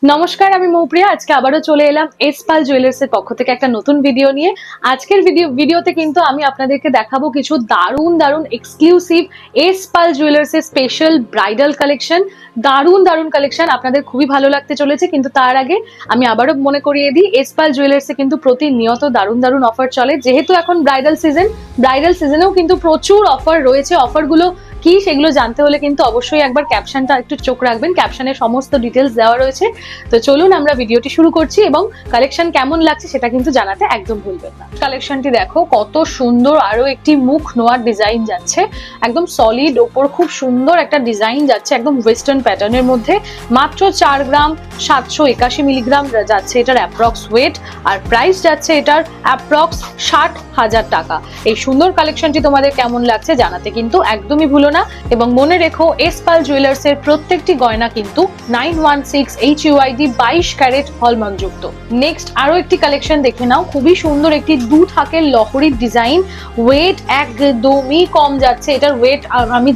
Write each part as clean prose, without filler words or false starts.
নমস্কার, আমি মৌপ্রিয়া। আজকে আবারও চলে এলাম এসপাল জুয়েলার্স এর পক্ষ থেকে একটা নতুন ভিডিও নিয়ে। আজকের ভিডিওতে কিন্তু আমি আপনাদেরকে দেখাবো কিছু দারুণ দারুণ এক্সক্লুসিভ এসপাল জুয়েলার্স এর স্পেশাল ব্রাইডাল কালেকশন। দারুণ দারুণ কালেকশন, আপনাদের খুবই ভালো লাগতে চলেছে। কিন্তু তার আগে আমি আবারও মনে করিয়ে দিই, এসপাল জুয়েলার্সে কিন্তু প্রতিনিয়ত দারুণ দারুণ অফার চলে। যেহেতু এখন ব্রাইডাল সিজনেও কিন্তু প্রচুর অফার রয়েছে। অফারগুলো কি সেগুলো জানতে হলে কিন্তু অবশ্যই একবার ক্যাপশনটা একটু চোখ রাখবেন, ক্যাপশনে সমস্ত ডিটেলস দেওয়া রয়েছে। তো চলুন আমরা ভিডিওটি শুরু করছি, এবং কালেকশন কেমন লাগছে সেটা কিন্তু জানাতে একদম ভুলবেন না। কালেকশনটি দেখো কত সুন্দর, আরো একটি মুখ নোয়ার ডিজাইন যাচ্ছে, একদম সলিড ওপর খুব সুন্দর একটা ডিজাইন যাচ্ছে, একদম ওয়েস্টার্ন প্যাটার্নের মধ্যে। মাত্র 4 গ্রাম 781 মিলিগ্রাম যাচ্ছে এটার অ্যাপ্রক্স ওয়েট, আর প্রাইস যাচ্ছে এটার অ্যাপ্রক্স 60,000 টাকা। এই সুন্দর কালেকশনটি তোমাদের কেমন লাগছে জানাতে কিন্তু একদমই ভুলো না। এবং মনে রেখো, এসপাল জুয়েলার্স এর প্রত্যেকটি গয়না কিন্তু 916 HUID 22 ক্যারেট হলমার্ক যুক্ত। নেক্সট আরো একটি কালেকশন দেখে নাও, খুবই সুন্দর একটি 2 থাকের লহরির ডিজাইন। ওয়েট একদমই কম যাচ্ছে এটার ওয়েট, আমি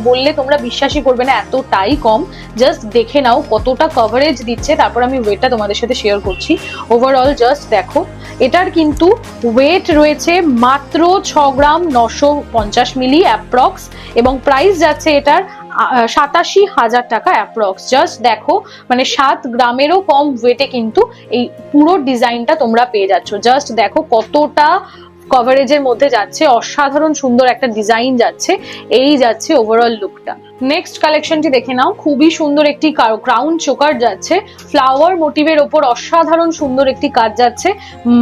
বললে তোমরা বিশ্বাসই করবে না, এতটাই কম। জাস্ট দেখে নাও কতটা কভারেজ দিচ্ছে, তারপর আমি ওয়েটটা তোমাদের সাথে শেয়ার করছি। ওভারঅল জাস্ট দেখো, এটার কিন্তু ওয়েট রয়েছে মাত্র 6 গ্রাম 950 মিলি অ্যাপ্রক্স, এবং প্রাইস যাচ্ছে এটার 87,000 টাকা অ্যাপ্রক্স। জাস্ট দেখো, 7 গ্রামেরও কম ওয়েটে কিন্তু এই পুরো ডিজাইনটা তোমরা পেয়ে যাচ্ছ। জাস্ট দেখো কতটা কভারেজের মধ্যে যাচ্ছে, অসাধারণ সুন্দর একটা ডিজাইন যাচ্ছে। এই যাচ্ছে ওভারঅল লুকটা। নেক্সট কালেকশনটি দেখে নাও, খুবই সুন্দর একটি ক্রাউন চোকার যাচ্ছে, ফ্লাওয়ার মোটিভের ওপর অসাধারণ সুন্দর একটি কাজ যাচ্ছে।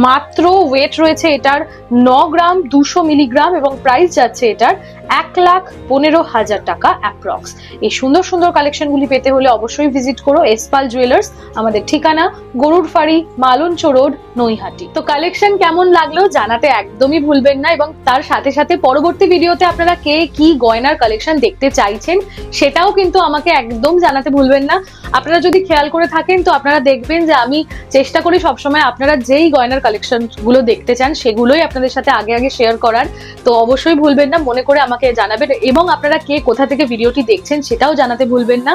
মাত্র ওয়েট রয়েছে এটার 9 গ্রাম 200 মিলিগ্রাম, এবং প্রাইস যাচ্ছে এটার 1,15,000 টাকা অ্যাপ্রক্স। এই সুন্দর সুন্দর কালেকশনগুলি পেতে হলে অবশ্যই ভিজিট করো এসপাল জুয়েলার্স। আমাদের ঠিকানা গরুর ফাড়ি, মালঞ্চ রোড, নৈহাটি। তো কালেকশন কেমন লাগলো জানাতে একদমই ভুলবেন না, এবং তার সাথে সাথে পরবর্তী ভিডিওতে আপনারা কে কি গয়নার কালেকশন দেখতে চাইছেন সেটাও কিন্তু আমাকে একদম জানাতে ভুলবেন না। আপনারা যদি খেয়াল করে থাকেন তো আপনারা দেখবেন যে আমি চেষ্টা করি সবসময় আপনারা যেই গয়নার কালেকশন গুলো দেখতে চান সেগুলোই আপনাদের সাথে আগে আগে শেয়ার করার। তো অবশ্যই ভুলবেন না, মনে করে আমাকে জানাবেন, এবং আপনারা কে কোথা থেকে ভিডিওটি দেখছেন সেটাও জানাতে ভুলবেন না।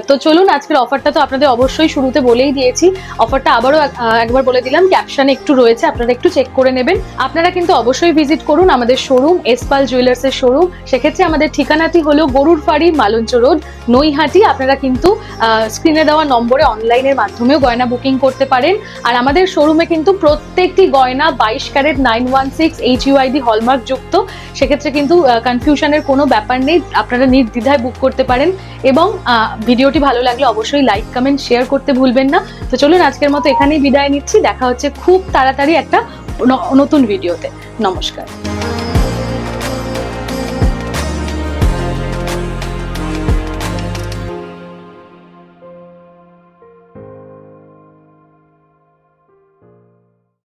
তো চলুন, আজকের অফারটা তো আপনাদের অবশ্যই শুরুতে বলেই দিয়েছি, অফারটা আবারও একবার বলে দিলাম, ক্যাপশনে একটু রয়েছে, আপনারা একটু চেক করে নেবেন। আপনারা কিন্তু অবশ্যই ভিজিট করুন আমাদের শোরুম, এসপাল জুয়েলার্স এর শোরুম। সেক্ষেত্রে আমাদের ঠিকানাটি হলো গরুর ফাড়ি, মালঞ্চ রোড, নৈহাটি। আপনারা কিন্তু স্ক্রিনে দেওয়া নম্বরে অনলাইনের মাধ্যমেও গয়না বুকিং করতে পারেন। আর আমাদের শোরুমে কিন্তু প্রত্যেকটি গয়না 22 ক্যারেট 916 HUID হলমার্ক যুক্ত। সেক্ষেত্রে কিন্তু কনফিউশনের কোনো ব্যাপার নেই, আপনারা নির্দ্বিধায় বুক করতে পারেন। এবং ভিডিওটি ভালো লাগলে অবশ্যই লাইক, কমেন্ট, শেয়ার করতে ভুলবেন না। তো চলুন, আজকের মতো এখানেই বিদায় নিচ্ছি। দেখা হচ্ছে খুব তাড়াতাড়ি একটা নতুন ভিডিওতে। নমস্কার।